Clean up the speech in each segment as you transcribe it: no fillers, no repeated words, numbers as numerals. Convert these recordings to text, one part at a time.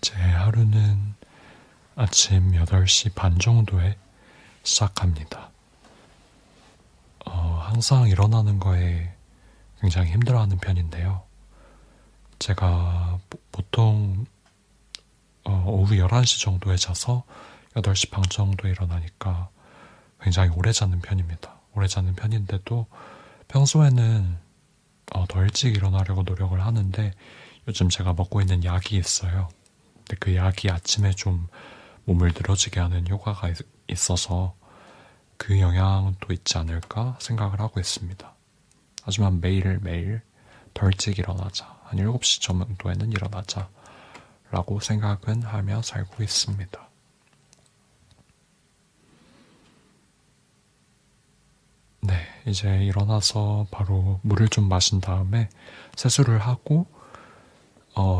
제 하루는 아침 8시 반 정도에 시작합니다. 항상 일어나는 거에 굉장히 힘들어하는 편인데요. 제가 보통 오후 11시 정도에 자서 8시 반 정도에 일어나니까 굉장히 오래 자는 편입니다. 오래 자는 편인데도 평소에는 더 일찍 일어나려고 노력을 하는데 요즘 제가 먹고 있는 약이 있어요. 근데 그 약이 아침에 좀 몸을 늘어지게 하는 효과가 있어서 그 영향도 있지 않을까 생각을 하고 있습니다. 하지만 매일매일 더 일찍 일어나자, 한 7시 정도에는 일어나자 라고 생각은 하며 살고 있습니다. 네, 이제 일어나서 바로 물을 좀 마신 다음에 세수를 하고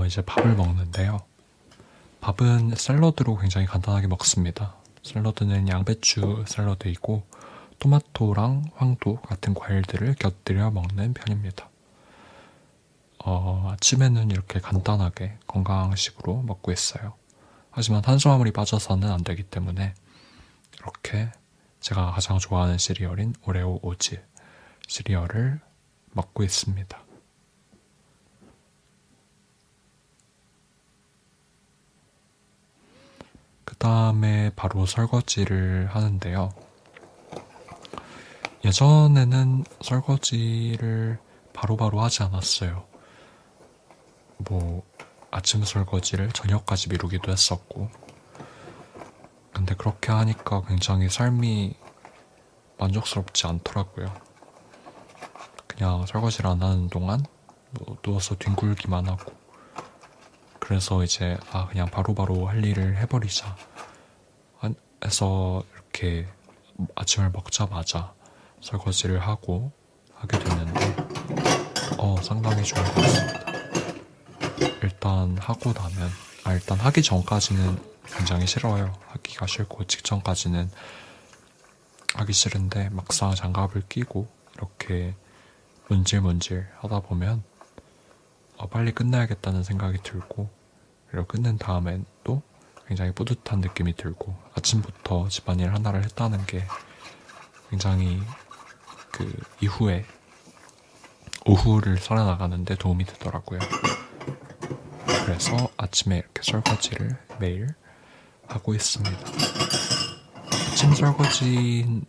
이제 밥을 먹는데요. 밥은 샐러드로 굉장히 간단하게 먹습니다. 샐러드는 양배추 샐러드이고 토마토랑 황도 같은 과일들을 곁들여 먹는 편입니다. 아침에는 이렇게 간단하게 건강식으로 먹고 있어요. 하지만 탄수화물이 빠져서는 안 되기 때문에 이렇게 제가 가장 좋아하는 시리얼인 오레오 오즈 시리얼을 먹고 있습니다. 그 다음에 바로 설거지를 하는데요. 예전에는 설거지를 바로바로 하지 않았어요. 아침 설거지를 저녁까지 미루기도 했었고, 근데 그렇게 하니까 굉장히 삶이 만족스럽지 않더라고요. 그냥 설거지를 안 하는 동안 누워서 뒹굴기만 하고, 그래서 이제 그냥 바로바로 할 일을 해버리자 해서 이렇게 아침을 먹자마자 설거지를 하게 됐는데 상당히 좋은 것 같습니다. 일단 하고 나면 일단 하기 전까지는 굉장히 싫어요. 하기가 싫고 직전까지는 하기 싫은데 막상 장갑을 끼고 이렇게 문질문질 하다 보면 빨리 끝내야겠다는 생각이 들고, 그리고 끝낸 다음엔 또 굉장히 뿌듯한 느낌이 들고, 아침부터 집안일 하나를 했다는 게 굉장히 그 이후에 오후를 살아나가는데 도움이 되더라고요. 그래서 아침에 이렇게 설거지를 매일 하고 있습니다. 아침 설거지는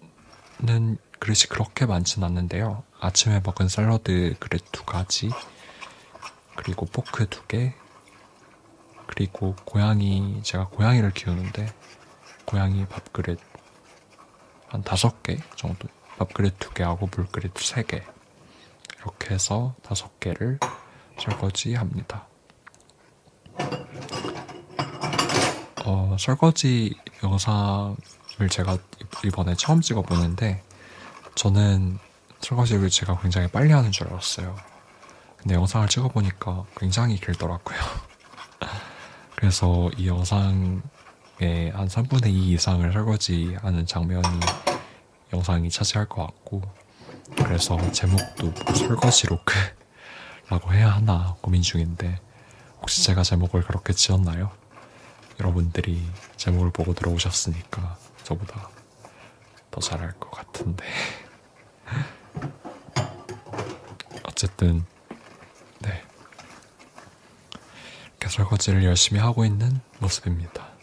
그릇이 그렇게 많진 않는데요. 아침에 먹은 샐러드 그릇 2가지, 그리고 포크 2개, 그리고 제가 고양이를 키우는데 고양이 밥그릇 한 5개 정도, 밥그릇 2개하고 물그릇 3개, 이렇게 해서 5개를 설거지합니다. 설거지 영상을 제가 이번에 처음 찍어보는데 저는 설거지를 제가 굉장히 빨리 하는 줄 알았어요. 근데 영상을 찍어보니까 굉장히 길더라고요. 그래서 이 영상의 한 3분의 2 이상을 설거지하는 영상이 차지할 것 같고, 그래서 제목도 설거지로그라고 해야 하나 고민 중인데, 혹시 제가 제목을 그렇게 지었나요? 여러분들이 제목을 보고 들어오셨으니까 저보다 더 잘할 것 같은데. 어쨌든 네, 이렇게 설거지를 열심히 하고 있는 모습입니다.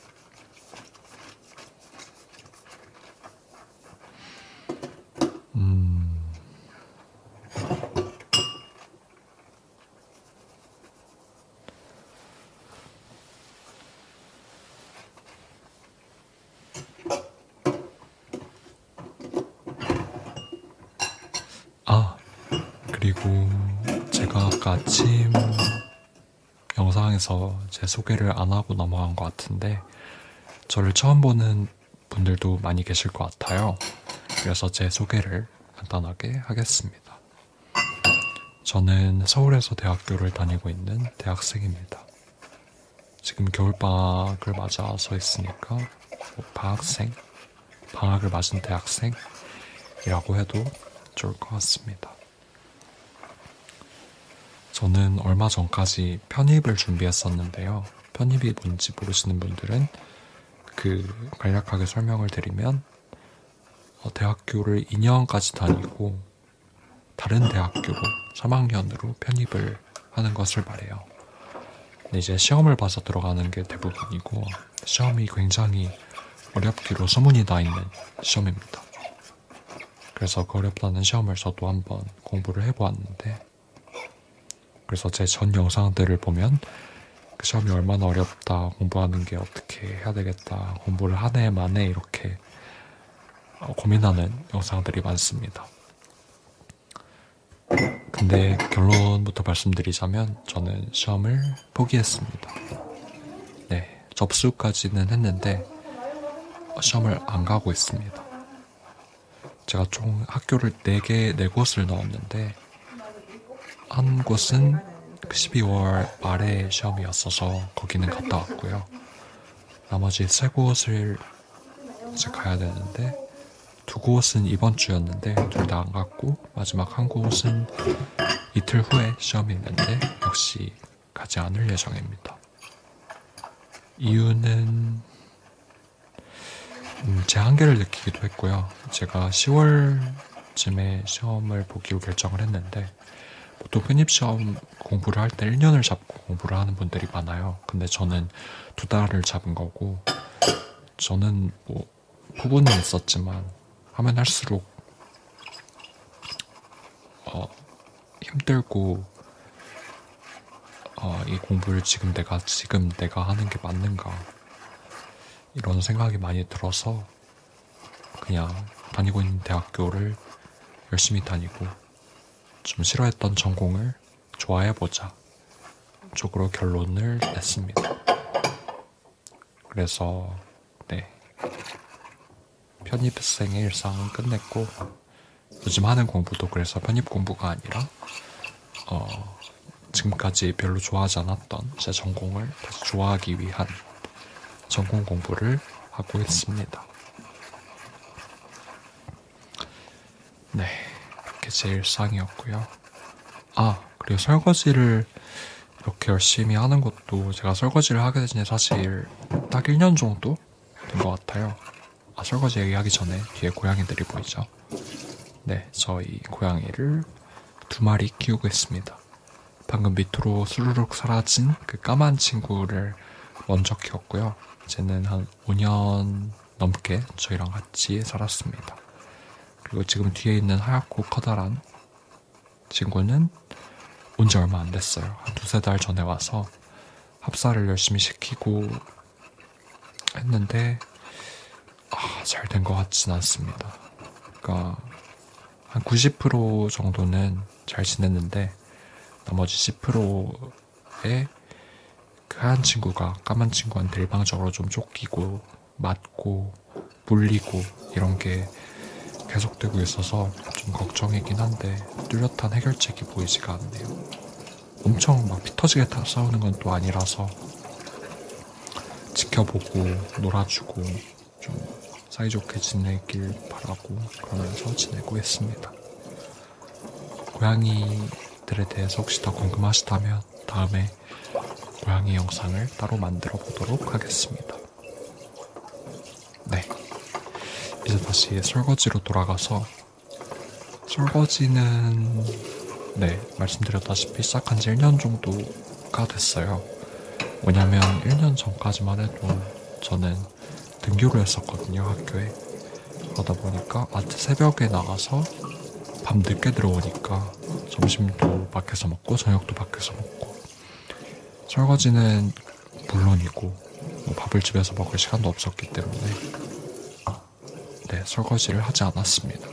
그리고 제가 아까 아침 영상에서 제 소개를 안 하고 넘어간 것 같은데, 저를 처음 보는 분들도 많이 계실 것 같아요. 그래서 제 소개를 간단하게 하겠습니다. 저는 서울에서 대학교를 다니고 있는 대학생입니다. 지금 겨울방학을 맞아서 있으니까 방학을 맞은 대학생이라고 해도 좋을 것 같습니다. 저는 얼마 전까지 편입을 준비했었는데요. 편입이 뭔지 모르시는 분들은 간략하게 설명을 드리면 대학교를 2년까지 다니고 다른 대학교로 3학년으로 편입을 하는 것을 말해요. 근데 이제 시험을 봐서 들어가는 게 대부분이고 시험이 굉장히 어렵기로 소문이 나 있는 시험입니다. 그래서 그 어렵다는 시험을 저도 한번 공부를 해보았는데 그래서 제 전 영상들을 보면 그 시험이 얼마나 어렵다, 공부하는 게 어떻게 해야 되겠다, 공부를 하네 마네 이렇게 고민하는 영상들이 많습니다. 근데 결론부터 말씀드리자면 저는 시험을 포기했습니다. 네, 접수까지는 했는데 시험을 안 가고 있습니다. 제가 총 학교를 4곳을 넣었는데 한 곳은 12월 말에 시험이었어서 거기는 갔다 왔고요. 나머지 3곳을 이제 가야 되는데 2곳은 이번 주였는데 둘 다 안 갔고 마지막 한 곳은 이틀 후에 시험이 있는데 역시 가지 않을 예정입니다. 이유는 제 한계를 느끼기도 했고요. 제가 10월쯤에 시험을 보기로 결정을 했는데 보통 편입시험 공부를 할 때 1년을 잡고 공부를 하는 분들이 많아요. 근데 저는 2달을 잡은 거고 저는 후보는 있었지만 하면 할수록 힘들고 이 공부를 지금 내가 하는 게 맞는가 이런 생각이 많이 들어서 그냥 다니고 있는 대학교를 열심히 다니고 좀 싫어했던 전공을 좋아해보자 쪽으로 결론을 냈습니다. 그래서 네, 편입생의 일상은 끝냈고 요즘 하는 공부도 그래서 편입 공부가 아니라 지금까지 별로 좋아하지 않았던 제 전공을 다시 좋아하기 위한 전공 공부를 하고 있습니다. 네, 이렇게 제 일상이었고요. 그리고 설거지를 이렇게 열심히 하는 것도 제가 설거지를 하게 된 지 사실 딱 1년 정도 된 것 같아요. 설거지 얘기하기 전에 뒤에 고양이들이 보이죠? 네, 저희 고양이를 2마리 키우고 있습니다. 방금 밑으로 스르륵 사라진 그 까만 친구를 먼저 키웠고요. 쟤는 한 5년 넘게 저희랑 같이 살았습니다. 그리고 지금 뒤에 있는 하얗고 커다란 친구는 온 지 얼마 안 됐어요. 한 2-3달 전에 와서 합사를 열심히 시키고 했는데 잘 된 것 같진 않습니다. 그러니까 한 90% 정도는 잘 지냈는데 나머지 10%의 그 하얀 친구가 까만 친구한테 일방적으로 좀 쫓기고 맞고 물리고 이런 게 계속되고 있어서 좀 걱정이긴 한데 뚜렷한 해결책이 보이지가 않네요. 엄청 막 피 터지게 싸우는 건 또 아니라서 지켜보고 놀아주고 좀 사이좋게 지내길 바라고 그러면서 지내고 있습니다. 고양이들에 대해서 혹시 더 궁금하시다면 다음에 고양이 영상을 따로 만들어 보도록 하겠습니다. 네, 이제 다시 설거지로 돌아가서 설거지는 네, 말씀드렸다시피 시작한 지 1년 정도가 됐어요. 왜냐면 1년 전까지만 해도 저는 등교를 했었거든요, 학교에. 그러다 보니까 아트 새벽에 나가서 밤 늦게 들어오니까 점심도 밖에서 먹고 저녁도 밖에서 먹고 설거지는 물론이고 밥을 집에서 먹을 시간도 없었기 때문에 네, 설거지를 하지 않았습니다.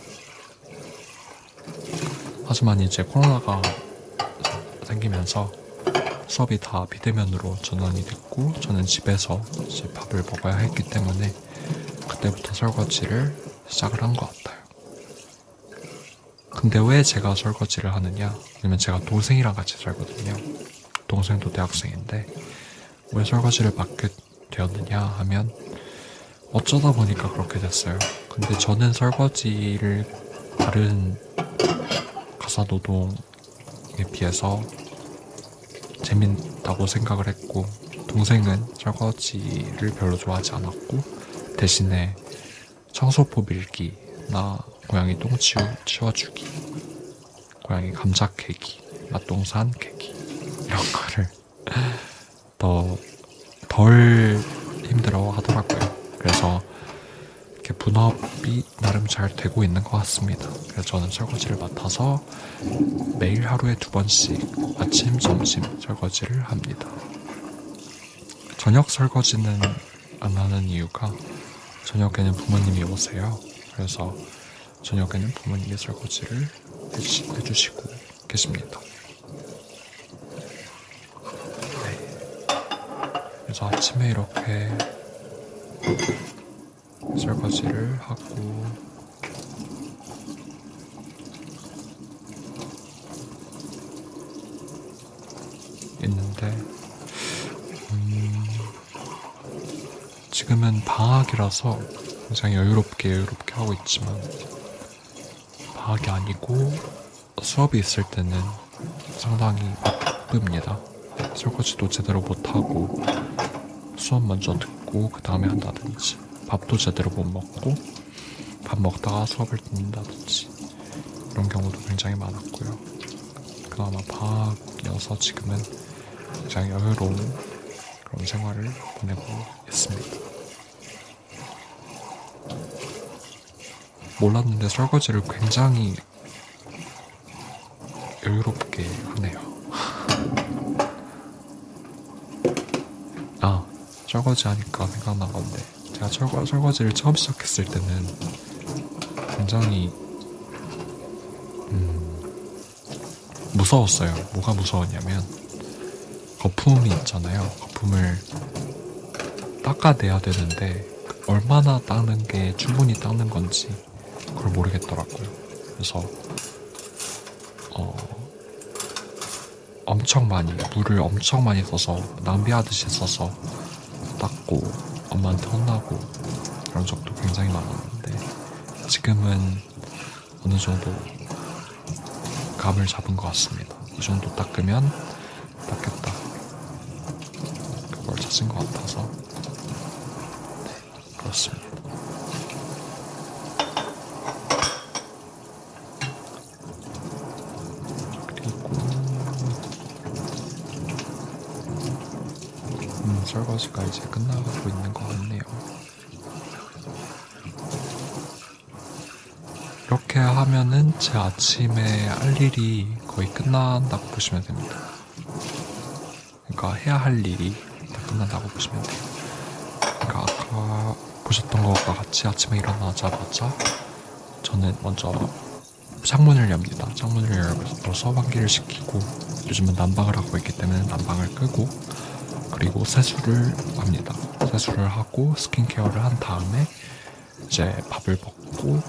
하지만 이제 코로나가 생기면서 수업이 다 비대면으로 전환이 됐고 저는 집에서 이제 밥을 먹어야 했기 때문에 그때부터 설거지를 시작을 한 것 같아요. 근데 왜 제가 설거지를 하느냐? 왜냐면 제가 동생이랑 같이 살거든요. 동생도 대학생인데 왜 설거지를 맡게 되었느냐 하면 어쩌다 보니까 그렇게 됐어요. 근데 저는 설거지를 다른 가사노동에 비해서 재밌다고 생각을 했고, 동생은 설거지를 별로 좋아하지 않았고, 대신에 청소포 밀기나 고양이 똥 치워주기, 고양이 감자 캐기, 맛동산 캐기 이런 거를 덜 힘들어 하더라고요. 그래서 이렇게 분업이 나름 잘 되고 있는 것 같습니다. 그래서 저는 설거지를 맡아서 매일 하루에 2번씩 아침, 점심 설거지를 합니다. 저녁 설거지는 안 하는 이유가 저녁에는 부모님이 오세요. 그래서 저녁에는 부모님이 설거지를 해주시고 계십니다. 그래서 아침에 이렇게 설거지를 하고 있는데, 지금은 방학이라서 굉장히 여유롭게 하고 있지만, 방학이 아니고 수업이 있을 때는 상당히 바쁩니다. 설거지도 제대로 못하고 수업 먼저 듣고 그 다음에 한다든지, 밥도 제대로 못 먹고 밥 먹다가 수업을 듣는다든지 이런 경우도 굉장히 많았고요. 그나마 방학이어서 지금은 굉장히 여유로운 그런 생활을 보내고 있습니다. 몰랐는데 설거지를 굉장히 여유롭게 하네요. 설거지 하니까 생각난 건데, 제가 설거지를 처음 시작했을 때는 굉장히 무서웠어요. 뭐가 무서웠냐면, 거품이 있잖아요. 거품을 닦아내야 되는데 얼마나 닦는 게 충분히 닦는 건지 그걸 모르겠더라고요. 그래서 물을 엄청 많이 써서, 낭비하듯이 써서 닦고 엄마한테 혼나고 그런 적도 굉장히 많았는데, 지금은 어느 정도 감을 잡은 것 같습니다. 이 정도 닦으면 닦겠다, 그걸 찾은 것 같아서 그렇습니다. 설거지가 이제 끝나가고 있는 것 같네요. 이렇게 하면은 제 아침에 할 일이 거의 끝난다고 보시면 됩니다. 그러니까 해야 할 일이 다 끝난다고 보시면 돼요. 그러니까 아까 보셨던 것과 같이 아침에 일어나자마자 저는 먼저 창문을 엽니다. 창문을 열어서 환기를 시키고, 요즘은 난방을 하고 있기 때문에 난방을 끄고, 그리고 세수를 합니다. 세수를 하고 스킨케어를 한 다음에 이제 밥을 먹고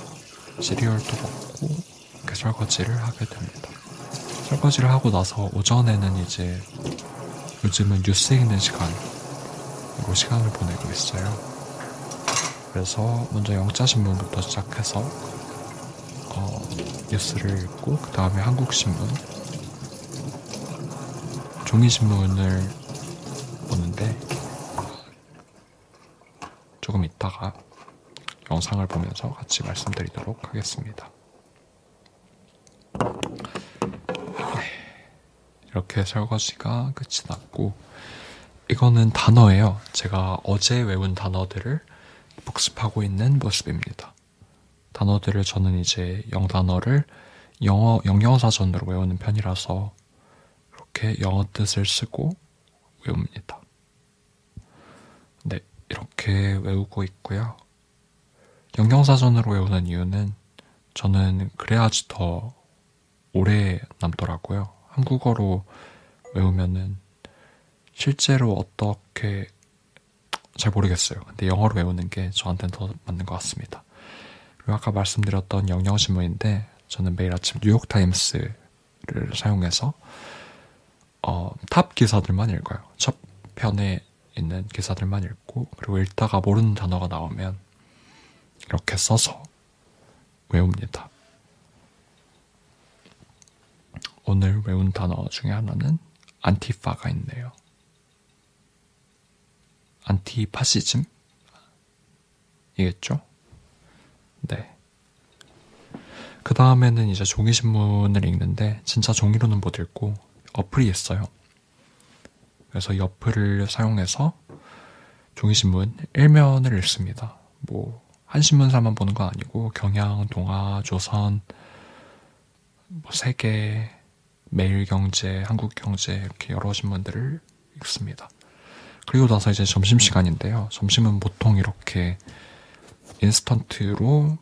시리얼도 먹고 이렇게 설거지를 하게 됩니다. 설거지를 하고 나서 오전에는 이제 요즘은 뉴스 읽는 시간으로 시간을 보내고 있어요. 그래서 먼저 영자신문부터 시작해서 뉴스를 읽고, 그 다음에 한국신문, 종이신문을 보는데, 조금 이따가 영상을 보면서 같이 말씀드리도록 하겠습니다. 이렇게 설거지가 끝이 났고, 이거는 단어예요. 제가 어제 외운 단어들을 복습하고 있는 모습입니다. 단어들을 저는 이제 영단어를 영영사전으로 외우는 편이라서 이렇게 영어 뜻을 쓰고 외웁니다. 네, 이렇게 외우고 있고요. 영영사전으로 외우는 이유는 저는 그래야지 더 오래 남더라고요. 한국어로 외우면은 실제로 어떻게 잘 모르겠어요. 근데 영어로 외우는 게 저한테는 더 맞는 것 같습니다. 그리고 아까 말씀드렸던 영영신문인데, 저는 매일 아침 뉴욕타임스를 사용해서 탑 기사들만 읽어요. 첫 편에 있는 기사들만 읽고, 그리고 읽다가 모르는 단어가 나오면 이렇게 써서 외웁니다. 오늘 외운 단어 중에 하나는 안티파가 있네요. 안티파시즘? 이겠죠? 네. 그 다음에는 이제 종이신문을 읽는데 진짜 종이로는 못 읽고 어플이 있어요. 그래서 이 어플을 사용해서 종이신문 1면을 읽습니다. 뭐 한 신문사만 보는 건 아니고 경향, 동아, 조선, 뭐 세계, 매일경제, 한국경제 이렇게 여러 신문들을 읽습니다. 그리고 나서 이제 점심시간인데요. 점심은 보통 이렇게 인스턴트로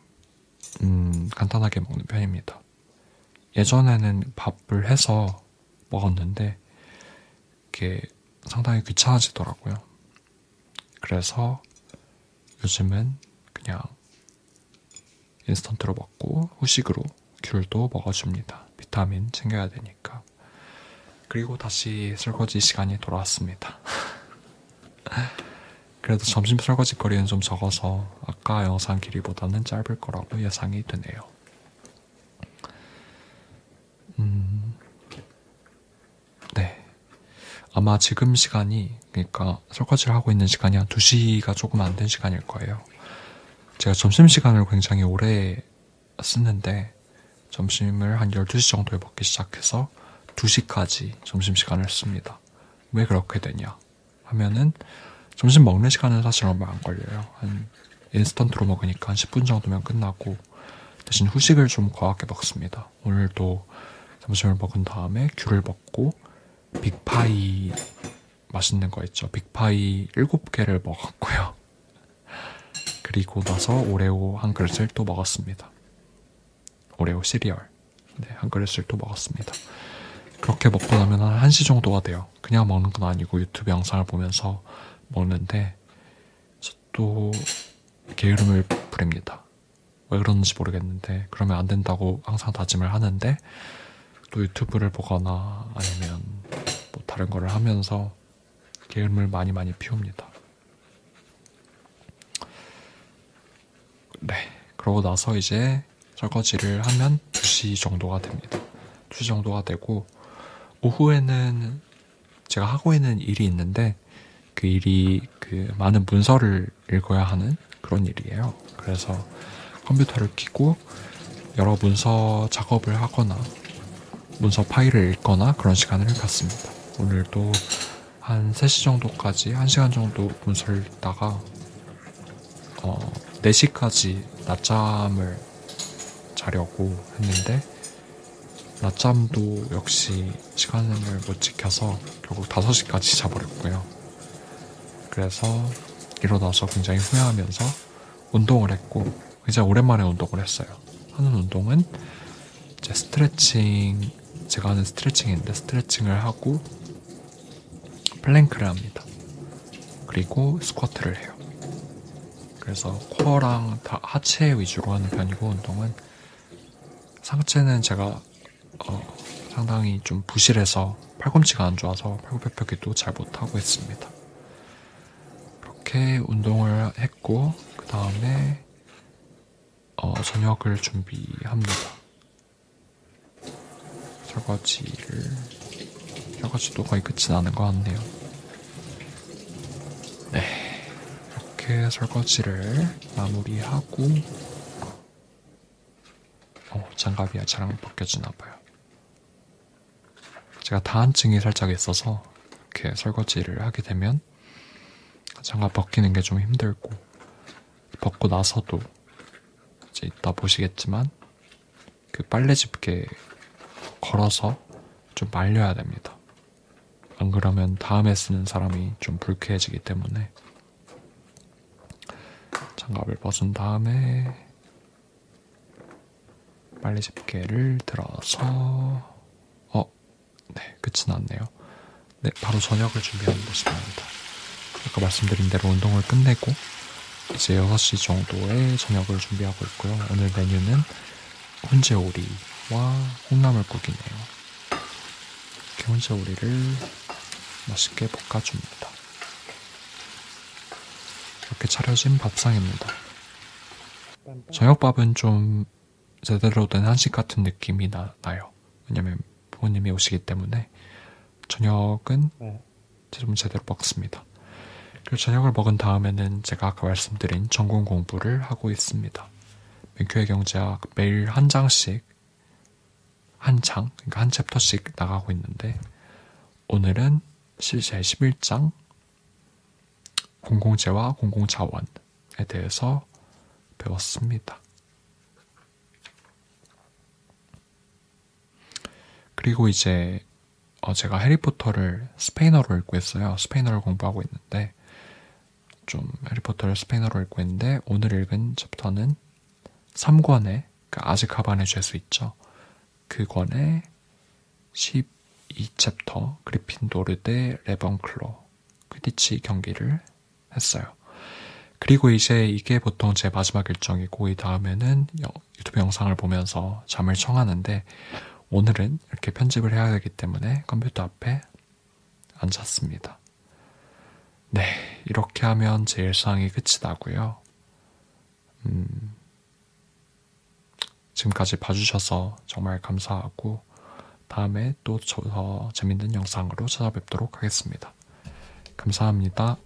간단하게 먹는 편입니다. 예전에는 밥을 해서 먹었는데 이게 상당히 귀찮아지더라고요. 그래서 요즘은 그냥 인스턴트로 먹고 후식으로 귤도 먹어줍니다. 비타민 챙겨야 되니까. 그리고 다시 설거지 시간이 돌아왔습니다. 그래도 점심 설거지 거리는 좀 적어서 아까 영상 길이보다는 짧을 거라고 예상이 되네요. 네. 아마 지금 시간이, 그러니까 설거지를 하고 있는 시간이 한 2시가 조금 안 된 시간일 거예요. 제가 점심시간을 굉장히 오래 쓰는데 점심을 한 12시 정도에 먹기 시작해서 2시까지 점심시간을 씁니다. 왜 그렇게 되냐 하면은 점심 먹는 시간은 사실 얼마 안 걸려요. 한 인스턴트로 먹으니까 한 10분 정도면 끝나고 대신 후식을 좀 과하게 먹습니다. 오늘도 점심을 먹은 다음에 귤을 먹고 빅파이 맛있는 거 있죠. 빅파이 7개를 먹었고요. 그리고 나서 오레오 한 그릇을 또 먹었습니다. 오레오 시리얼 한 그릇을 또 먹었습니다. 그렇게 먹고 나면 한 1시 정도가 돼요. 그냥 먹는 건 아니고 유튜브 영상을 보면서 먹는데 또 게으름을 부립니다. 왜 그러는지 모르겠는데 그러면 안 된다고 항상 다짐을 하는데 또 유튜브를 보거나 아니면 뭐 다른 거를 하면서 게으름을 많이 피웁니다. 네, 그러고 나서 이제 설거지를 하면 2시 정도가 됩니다. 2시 정도가 되고 오후에는 제가 하고 있는 일이 있는데 그 일이 그 많은 문서를 읽어야 하는 그런 일이에요. 그래서 컴퓨터를 켜고 여러 문서 작업을 하거나 문서 파일을 읽거나 그런 시간을 갖습니다. 오늘도 한 3시 정도까지 1시간 정도 문서를 읽다가 4시까지 낮잠을 자려고 했는데 낮잠도 역시 시간을 못 지켜서 결국 5시까지 자버렸고요. 그래서 일어나서 굉장히 후회하면서 운동을 했고 굉장히 오랜만에 운동을 했어요. 하는 운동은 이제 스트레칭, 제가 하는 스트레칭인데 스트레칭을 하고 플랭크를 합니다. 그리고 스쿼트를 해요. 그래서 코어랑 다 하체 위주로 하는 편이고 운동은 상체는 제가 상당히 좀 부실해서 팔꿈치가 안 좋아서 팔굽혀펴기도 잘 못하고 있습니다. 그렇게 운동을 했고 그 다음에 저녁을 준비합니다. 설거지도 거의 끝이 나는 것 같네요. 네, 이렇게 설거지를 마무리하고 장갑이 잘 벗겨지나봐요. 제가 다한증이 살짝 있어서 이렇게 설거지를 하게 되면 장갑 벗기는 게 좀 힘들고 벗고 나서도 이제 이따 보시겠지만 그 빨래 집게 걸어서 좀 말려야 됩니다. 안 그러면 다음에 쓰는 사람이 좀 불쾌해지기 때문에 장갑을 벗은 다음에 빨래 집게를 들어서 네, 끝이 났네요. 네, 바로 저녁을 준비하는 모습입니다. 아까 말씀드린 대로 운동을 끝내고 이제 6시 정도에 저녁을 준비하고 있고요. 오늘 메뉴는 훈제오리와 콩나물국이네요. 이렇게 훈제오리를 맛있게 볶아줍니다. 이렇게 차려진 밥상입니다. 저녁밥은 좀 제대로 된 한식 같은 느낌이 나요. 왜냐면 부모님이 오시기 때문에 저녁은 좀 제대로 먹습니다. 그리고 저녁을 먹은 다음에는 제가 아까 말씀드린 전공 공부를 하고 있습니다. 맹큐의 경제학 매일 한 장씩 그러니까 한 챕터씩 나가고 있는데 오늘은 제 11장 공공재와 공공자원에 대해서 배웠습니다. 그리고 이제 제가 해리포터를 스페인어로 읽고 있어요. 스페인어를 공부하고 있는데 좀 해리포터를 스페인어로 읽고 있는데 오늘 읽은 챕터는 3권의 그러니까 아즈카반의 죄수 있죠. 그 권의 12챕터 그리핀도르 대 레번클로 퀴디치 경기를 했어요. 그리고 이제 이게 보통 제 마지막 일정이고 이 다음에는 유튜브 영상을 보면서 잠을 청하는데 오늘은 이렇게 편집을 해야 되기 때문에 컴퓨터 앞에 앉았습니다. 네, 이렇게 하면 제 일상이 끝이 나고요. 지금까지 봐주셔서 정말 감사하고 다음에 또 더 재밌는 영상으로 찾아뵙도록 하겠습니다. 감사합니다.